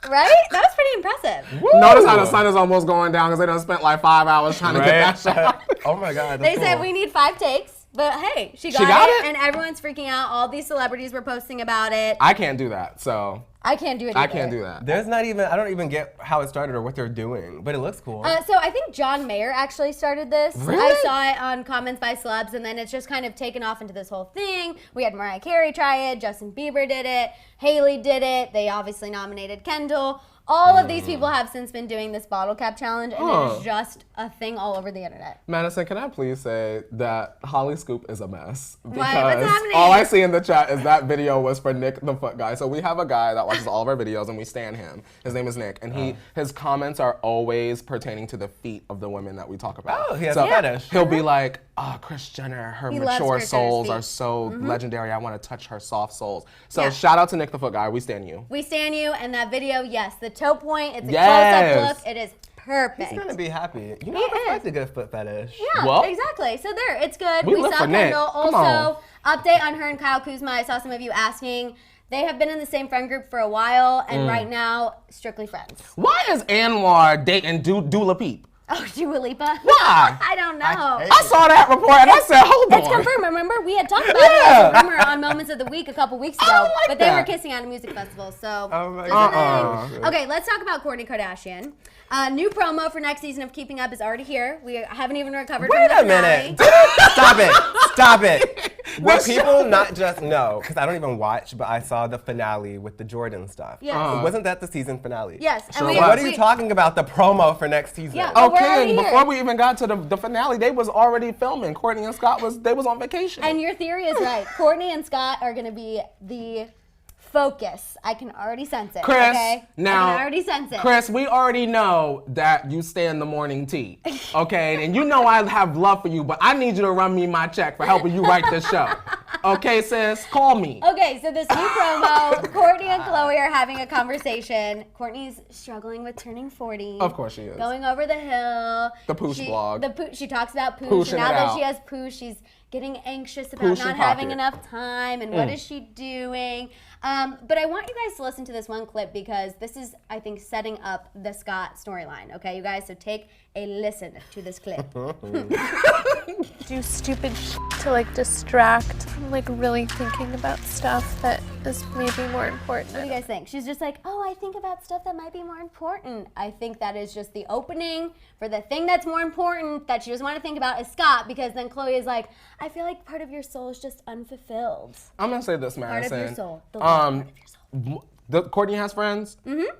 Right? That was pretty impressive. Notice how the sun is almost going down because they done spent like 5 hours trying to get that shot. Oh my God. They That's said cool. we need 5 takes, but hey, she got, got it, it? and everyone's freaking out. All these celebrities were posting about it. I can't do that, so I can't do it. I either. can't do that. There's not even, I don't even get how it started or what they're doing, but it looks cool. So I think John Mayer actually started this. Really? I saw it on comments by celebs, and then it's just kind of taken off into this whole thing. We had Mariah Carey try it, Justin Bieber did it, Hailey did it. They obviously nominated Kendall. All of these people have since been doing this bottle cap challenge, and it is just a thing all over the internet. Madison, can I please say that Hollyscoop is a mess? What's Because happening? all I see in the chat is that video was for Nick the Foot Guy. So we have a guy that watches all of our videos and we stan him. His name is Nick, and his comments are always pertaining to the feet of the women that we talk about. Oh, he has so a fetish. He'll be like, oh, Kris Jenner, her He loves mature Kris Jenner's souls feet. are so legendary. I want to touch her soft souls. So Yeah. shout out to Nick the Foot Guy. We stan you. We stand you, and that video, yes, the toe point, it's a Yes. close-up look. It is perfect. He's gonna be happy. You know, He I is. like a good foot fetish. Yeah, Well, exactly. So there, it's good. we We live saw for Nick. Kendall. Come Also, update on her and Kyle Kuzma. I saw some of you asking. They have been in the same friend group for a while, and right now, strictly friends. Why is Anwar dating Dula Peep? Oh, Dua Lipa? Why? I don't know. I saw that report and I said, hold on. It's confirmed. Remember, we had talked about it as a rumor on Moments of the Week a couple weeks ago. don't like but they were that. kissing at a music festival, so. Oh my just a God. thing. Okay, let's talk about Kourtney Kardashian. New promo for next season of Keeping Up is already here. We haven't even recovered Wait from a the finale. minute. Stop it. Stop it. Will What people not just know? Because I don't even watch, but I saw the finale with the Jordan stuff. Yes. Wasn't that the season finale? Yes. and Sure we- was. What are we- you talking about? The promo for next season? Yeah. But we're already Okay, here. before we even got to the finale, they was already filming. Courtney and Scott was on vacation. And your theory is right. Kourtney and Scott are going to be the focus. I can already sense it. Chris, okay? now, I can already sense it. Chris, we already know that you stay in the morning tea, okay? And you know I have love for you, but I need you to run me my check for helping you write this show, Okay, sis, call me. Okay, so this new promo, Courtney and Khloe are having a conversation. Courtney's struggling with turning 40. Of course she is. Going over the hill. The poosh blog. She talks about poosh, Pooshing and now it that out. she has poosh, she's getting anxious about Poosh not and having pocket. enough time and what is she doing. But I want you guys to listen to this one clip because this is, I think, setting up the Scott storyline. Okay, you guys, so take a listen to this clip. Do stupid to like distract from like really thinking about stuff that is maybe more important. What do you guys think? She's just like, oh, I think about stuff that might be more important. I think that is just the opening for the thing that's more important that she doesn't want to think about is Scott, because then Khloe is like, I feel like part of your soul is just unfulfilled. I'm gonna say this, Part Madison. of your soul. The part of your soul. Courtney has friends? Mm-hmm.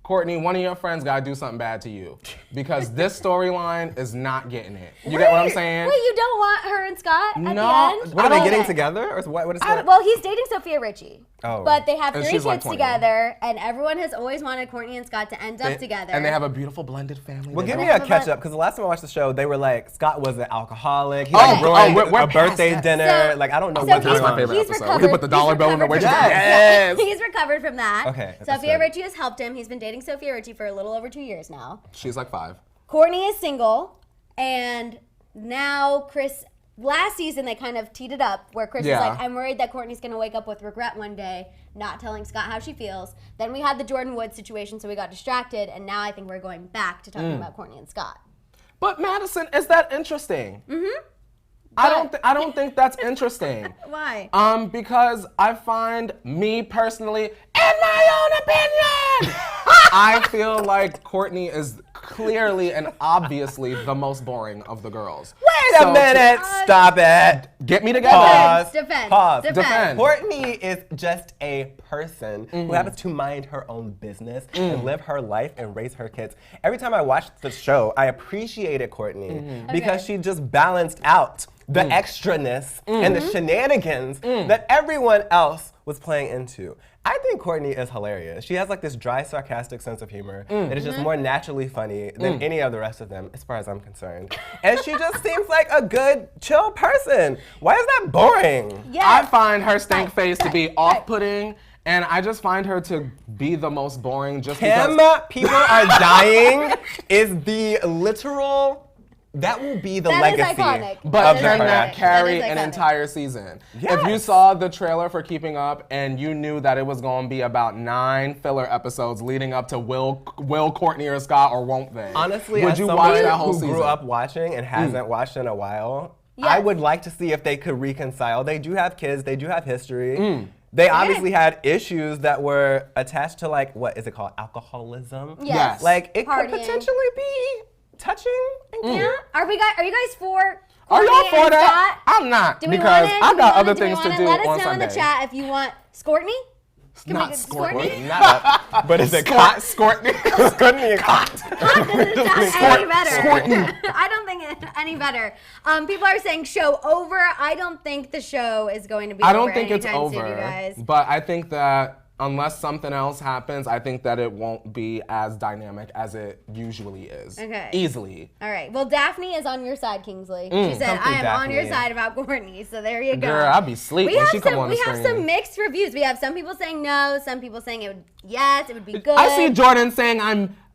Courtney, one of your friends gotta do something bad to you. Because this storyline is not getting it. You get what I'm saying? Wait, you don't want her and Scott at No, the end? What are they don't- getting together? Or what is that? Well, he's dating Sophia Richie. Oh. But they have And 3 she's kids like 20. together, and everyone has always wanted Courtney and Scott to end up together. And they have a beautiful blended family. Well, They give don't- me a catch up, because the last time I watched the show, they were like, Scott was an alcoholic. He Oh, like ruined we're a birthday past that. dinner. So- Like, I don't know So what's he's- going my on. favorite he's episode. recovered. He put the dollar He's bill in the recovered waitress. from that. Yes. He's recovered from that. Okay, that's Sophia good. Richie has helped him. He's been dating Sophia Richie for a little over 2 years now. She's like 5. Courtney is single, and now Chris. Last season, they kind of teed it up where Chris Yeah. was like, I'm worried that Courtney's going to wake up with regret one day, not telling Scott how she feels. Then we had the Jordyn Woods situation, so we got distracted, and now I think we're going back to talking about Courtney and Scott. But Madison, is that interesting? Mm-hmm. I don't think that's interesting. Why? Because I find me personally, in my own opinion, I feel like Courtney is clearly and obviously the most boring of the girls. Wait a minute! Stop it! Get me together. Pause. Defend. Pause. Defend. Courtney is just a person who happens to mind her own business and live her life and raise her kids. Every time I watched the show, I appreciated Courtney because she just balanced out the extraness and the shenanigans that everyone else was playing into. I think Courtney is hilarious. She has like this dry, sarcastic sense of humor that is just more naturally funny than any of the rest of them, as far as I'm concerned. And she just seems like a good, chill person. Why is that boring? Yes. I find her stank face to be off-putting, and I just find her to be the most boring just Him, because. people are dying is the literal. That will be the That is legacy. iconic. But That is can iconic. that carry That is an iconic. entire season? Yes. If you saw the trailer for Keeping Up and you knew that it was going to be about 9 filler episodes leading up to will Courtney or Scott or won't they? Honestly, would as you someone watch that whole who season? grew up watching and hasn't watched in a while, Yes. I would like to see if they could reconcile. They do have kids. They do have history. They obviously had issues that were attached to like, what is it called? Alcoholism? Yes. Like it Partying. could potentially be touching. And Yeah? Are you guys for Are y'all Courtney for and that? Scott? I'm not, Do we because want it? I Do we got want other it? Do we things to want it? do Let us on know in the Sunday. chat if you want Courtney. Can Not we Scortney. Scortney? Not but is it cot? Courtney. Courtney and cot. Doesn't sound any better. I don't think it's any better. People are saying show over. I don't think the show is going to be I over don't think it's anytime over, soon, you guys. but I think that unless something else happens, I think that it won't be as dynamic as it usually is. Okay. Easily. All right. Well, Daphne is on your side, Kingsley. She said, Come through, I am on your Daphne. side about Courtney. So there you go. Girl, I'll be asleep We when have she come on the we have screen. some mixed reviews. We have some people saying no, some people saying it would be good. I see Jordyn saying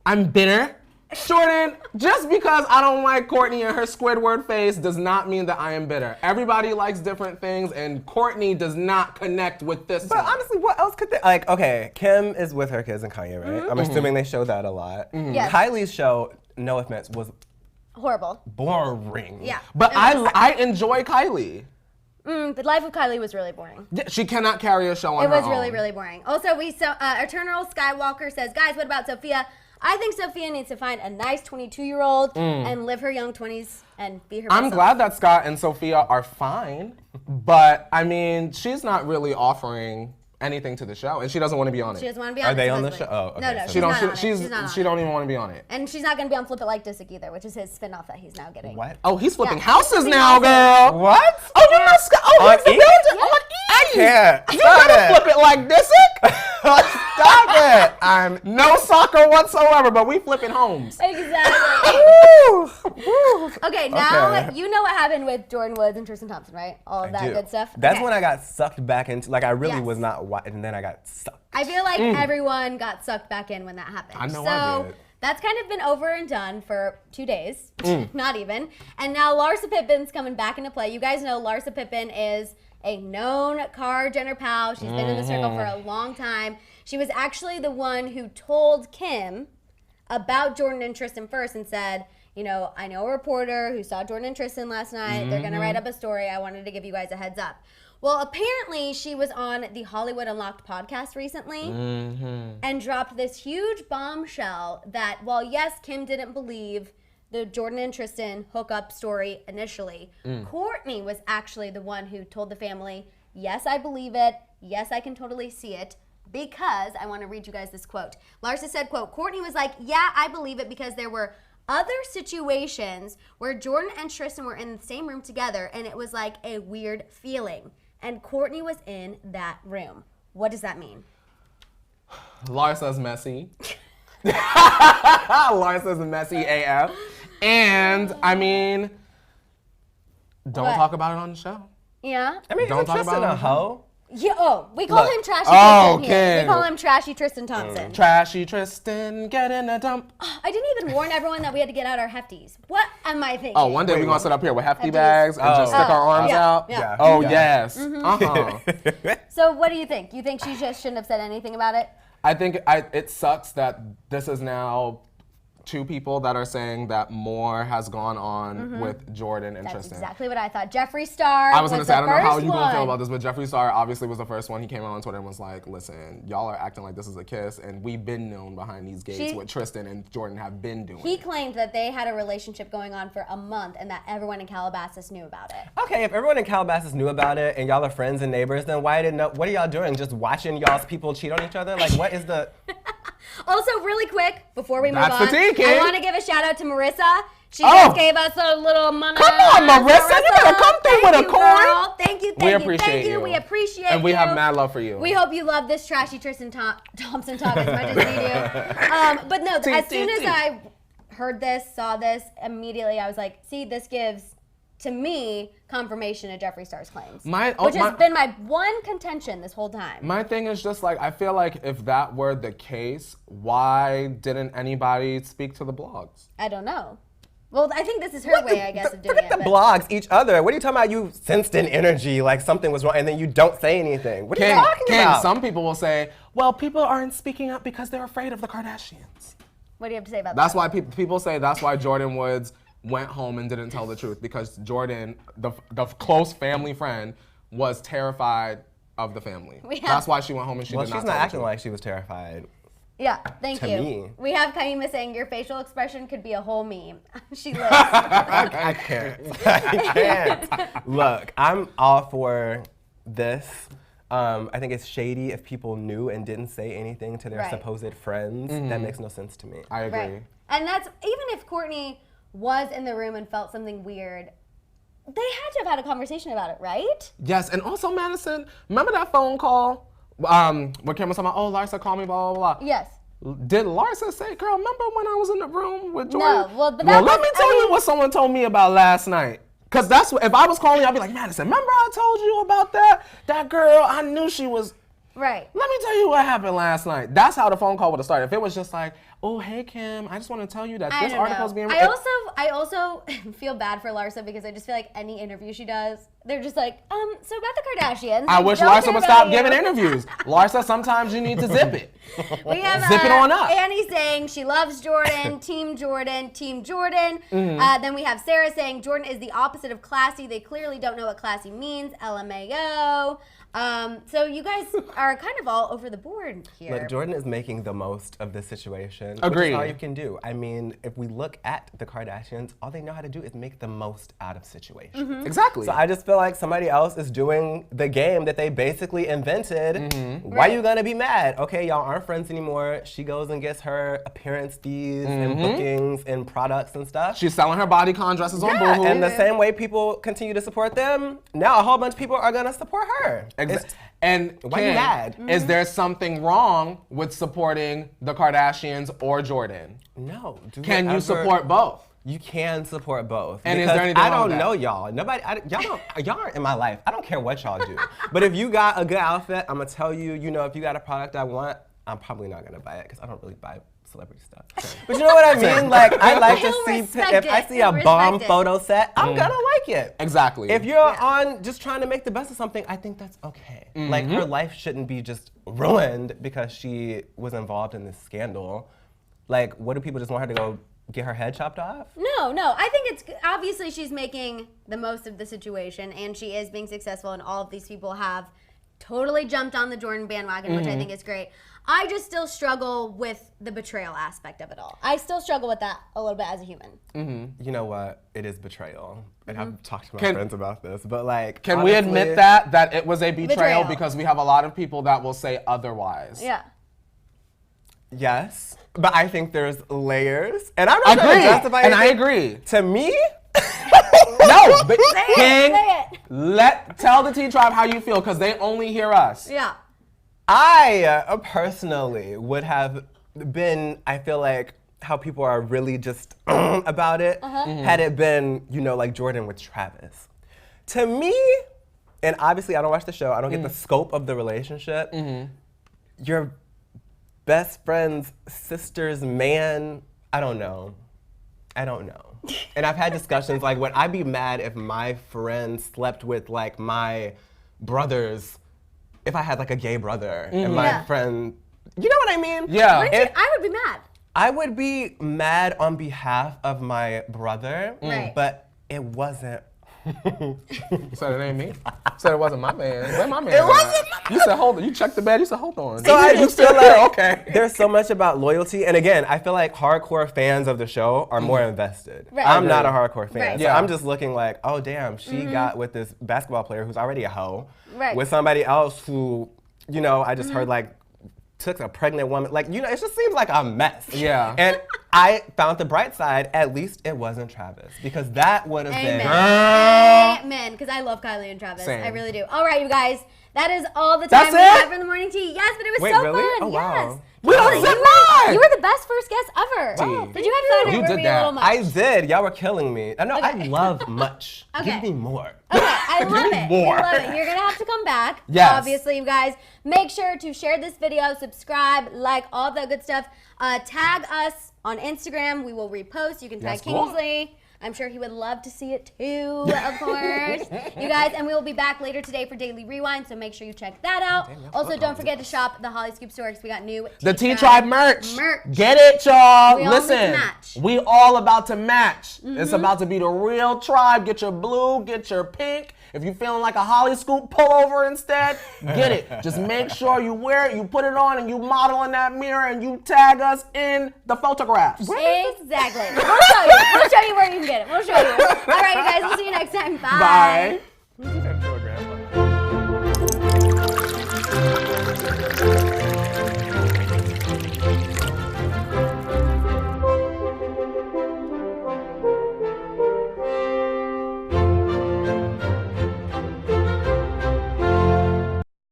I'm bitter. Jordyn, just because I don't like Courtney and her Squidward face does not mean that I am bitter. Everybody likes different things, and Courtney does not connect with this But one. honestly, what else could they, like, okay, Kim is with her kids and Kanye, right? I'm assuming they show that a lot. Yes. Kylie's show, no offense, was Horrible. boring. Yeah. But I enjoy Kylie. The life of Kylie was really boring. Yeah, she cannot carry a show on It her was own. really, really boring. Also, Eternal Skywalker says, guys, what about Sophia? I think Sophia needs to find a nice 22-year-old and live her young 20s and be her I'm best glad that Scott and Sophia are fine, but I mean, she's not really offering anything to the show, and she doesn't want to be on it. She doesn't want to be on Are it. they on the supposedly. show? Oh, okay, No, so- she's She not on don't. it. She's She's not on she it. don't even want to be on it. And she's not going to be on Flip It Like Disick either, which is his spinoff that he's now getting. What? Oh, he's flipping Yeah. houses Flipping now, houses. girl. What? Oh, you know Scott. Oh, On he's the E? builder. Yeah. On E. I can't. You Stop gotta it. flip it like Disick. Stop it. I'm time. No soccer whatsoever, but we flipping homes. Exactly. Okay, now you know what happened with Jordyn Woods and Tristan Thompson, right? All of that good stuff. That's Okay. when I got sucked back into, like I really Yes. was not, and then I got sucked. I feel like everyone got sucked back in when that happened. I know so I did. that's kind of been over and done for 2 days, not even. And now Larsa Pippen's coming back into play. You guys know Larsa Pippen is a known Kar Jenner pal. She's been in the circle for a long time. She was actually the one who told Kim about Jordyn and Tristan first and said, you know, I know a reporter who saw Jordyn and Tristan last night. They're going to write up a story. I wanted to give you guys a heads up. Well, apparently she was on the Hollywood Unlocked podcast recently and dropped this huge bombshell that, while yes, Kim didn't believe the Jordyn and Tristan hookup story initially, Courtney was actually the one who told the family, yes, I believe it. Yes, I can totally see it. Because I want to read you guys this quote. Larsa said, quote, Courtney was like, yeah, I believe it because there were other situations where Jordyn and Tristan were in the same room together and it was like a weird feeling. And Courtney was in that room. What does that mean? Larsa's messy. Larsa's messy AF. And, I mean, don't What? talk about it on the show. Yeah? I mean, Don't isn't talk Tristan about a it. hoe? Yeah, oh, we call him Trashy Oh, Tristan here. okay. We call him Trashy Tristan Thompson. Trashy Tristan, get in a dump. I didn't even warn everyone that we had to get out our hefties. What am I thinking? Oh, one day we're going to sit up here with hefty Hefties. bags and just stick our arms yeah, out. yeah. Oh, Yeah. yes. Uh-huh. So what do you think? You think she just shouldn't have said anything about it? I think it sucks that this is now 2 people that are saying that more has gone on with Jordyn and That's Tristan. exactly what I thought. Jeffree Star I was going to say, I don't know how you're going to feel one. about this, but Jeffree Star obviously was the first one. He came out on Twitter and was like, listen, y'all are acting like this is a kiss, and we've been known behind these gates what Tristan and Jordyn have been doing. He claimed that they had a relationship going on for a month and that everyone in Calabasas knew about it. Okay, if everyone in Calabasas knew about it and y'all are friends and neighbors, then why didn't know? What are y'all doing? Just watching y'all's people cheat on each other? Like, what is the? Also, really quick, before we move That's on, the tea, I kid. want to give a shout out to Marissa. She Oh. just gave us a little money. Come on, Marissa, you better come through with a coin. Girl. Thank you, We thank you, appreciate thank you. you. We appreciate And we you. have mad love for you. We hope you love this trashy Tristan Thompson talk as much as we do. But no, as soon as I heard this, saw this, immediately I was like, see, this gives, to me, confirmation of Jeffree Star's claims. Which has been my one contention this whole time. My thing is just like, I feel like if that were the case, why didn't anybody speak to the blogs? I don't know. Well, I think this is her way, I guess, of doing Forget it. the but- blogs, each other. What are you talking about? You sensed an energy like something was wrong, and then you don't say anything. What are you talking about? Some people will say, well, people aren't speaking up because they're afraid of the Kardashians. What do you have to say about That's that? why people say that's why Jordyn Woods went home and didn't tell the truth, because Jordyn, the close family friend, was terrified of the family. That's why she went home and she Well, did she's not not tell the acting truth. like she was terrified. Yeah, thank To you. me. We have Kaima saying your facial expression could be a whole meme. She lives. I can't. I can't. Look, I'm all for this. I think it's shady if people knew and didn't say anything to their Right. supposed friends. That makes no sense to me. I agree. Right. And that's, even if Courtney was in the room and felt something weird, they had to have had a conversation about it, right? Yes, and also Madison, remember that phone call where Kim was talking about, oh, Larsa called me, blah, blah, blah. Yes. Did Larsa say, girl, remember when I was in the room with Jordyn? No, well, but that let was- me tell I you mean- what someone told me about last night. Because that's what, if I was calling you, I'd be like, Madison, remember I told you about that girl? I knew she was. Right. Let me tell you what happened last night. That's how the phone call would have started. If it was just like, oh, hey, Kim, I just want to tell you that I this don't article's know. being I also feel bad for Larsa because I just feel like any interview she does, they're just like, so about the Kardashians. I wish don't Larsa care would about stop you. giving interviews. Larsa, sometimes you need to zip it. We have Zip it on up. Annie saying she loves Jordyn, Team Jordyn, Team Jordyn. Then we have Sarah saying Jordyn is the opposite of classy. They clearly don't know what classy means. LMAO. So you guys are kind of all over the board here. Look, Jordyn is making the most of this situation. Which Agreed. is all you can do. I mean, if we look at the Kardashians, all they know how to do is make the most out of situations. Exactly. So I just feel like somebody else is doing the game that they basically invented. Why Right. you gonna be mad? Okay, y'all aren't friends anymore. She goes and gets her appearance fees and bookings and products and stuff. She's selling her bodycon dresses on Yeah, Boohoo. and the same way people continue to support them, now a whole bunch of people are gonna support her. Exa- It's And Why you King, mad? is there something wrong with supporting the Kardashians or Jordyn? No. Can you whatever- support both? You can support both. And is because there anything I wrong don't with know that? y'all. Y'all aren't in my life. I don't care what y'all do. But if you got a good outfit, I'm gonna tell you. You know, if you got a product I want, I'm probably not gonna buy it because I don't really buy celebrity stuff. But you know what I mean? Like I like to He'll see respect if I it. see He'll a bomb respect it. photo set, I'm gonna like it. Exactly. If you're on just trying to make the best of something, I think that's okay. Like her life shouldn't be just ruined because she was involved in this scandal. Like, what do people just want her to go get her head chopped off? No. I think it's obviously she's making the most of the situation, and she is being successful, and all of these people have totally jumped on the Jordyn bandwagon, which I think is great. I just still struggle with the betrayal aspect of it all. I still struggle with that a little bit as a human. You know what? It is betrayal. And I've talked to my friends about this, but like, Can we admit that it was a betrayal? Betrayal. Because we have a lot of people that will say otherwise. Yeah. Yes, but I think there's layers, and I'm not trying Agree. to justify And I anything. agree. To me, No, but King, Say it. tell the T Tribe how you feel, because they only hear us. Yeah. I personally would have been, I feel like, how people are really just about it, had it been, you know, like Jordyn with Travis. To me, and obviously I don't watch the show, I don't get the scope of the relationship, your best friend's sister's man, I don't know. And I've had discussions, like, would I be mad if my friend slept with, like, my brother's, if I had, like, a gay brother, and my Yeah. friend, you know what I mean? Yeah. I would be mad. I would be mad on behalf of my brother, Right. but it wasn't. You said it ain't me. You said it wasn't my man. Where my man? It at? wasn't You said hold on. You checked the bed. You said hold on. So I you just still feel there? like Okay. there's so much about loyalty, and again, I feel like hardcore fans of the show are more invested. Right. I'm not a hardcore fan, Right. so Yeah. I'm just looking like, oh damn, she got with this basketball player who's already a hoe, Right. with somebody else who, you know, I just heard like took a pregnant woman, like, you know, it just seems like a mess. Yeah. And I found the bright side. At least it wasn't Travis, because that would have been. Amen. Because I love Kylie and Travis. Same. I really do. All right, you guys. That is all the time That's we it? have for the morning tea. Yes, but it was Wait, so really? fun. Oh, wow. Yes. We don't Kingsley, sit mine. you were the best first guest ever. Wow. Did you have fun or You were did we that. a little much? I did. Y'all were killing me. I know. I Okay. love much. Okay. Give me more. Okay, I love it. more. I love it. You're gonna have to come back. Yes. Obviously, you guys. Make sure to share this video, subscribe, like, all that good stuff. Tag us on Instagram. We will repost. You can tag Yes, cool. Kingsley. I'm sure he would love to see it too, of course. You guys, and we will be back later today for Daily Rewind, so make sure you check that out. Also, don't forget to shop the Hollyscoop store because we got new The T Tribe merch. Merch. Get it, y'all. We all need to Listen, match. we all about to match. It's about to be the real tribe. Get your blue, get your pink. If you're feeling like a Hollyscoop pullover instead, get it. Just make sure you wear it, you put it on, and you model in that mirror, and you tag us in the photographs. Exactly. We'll show you. We'll show you where you can get it. We'll show you. All right, you guys. We'll see you next time. Bye. Bye.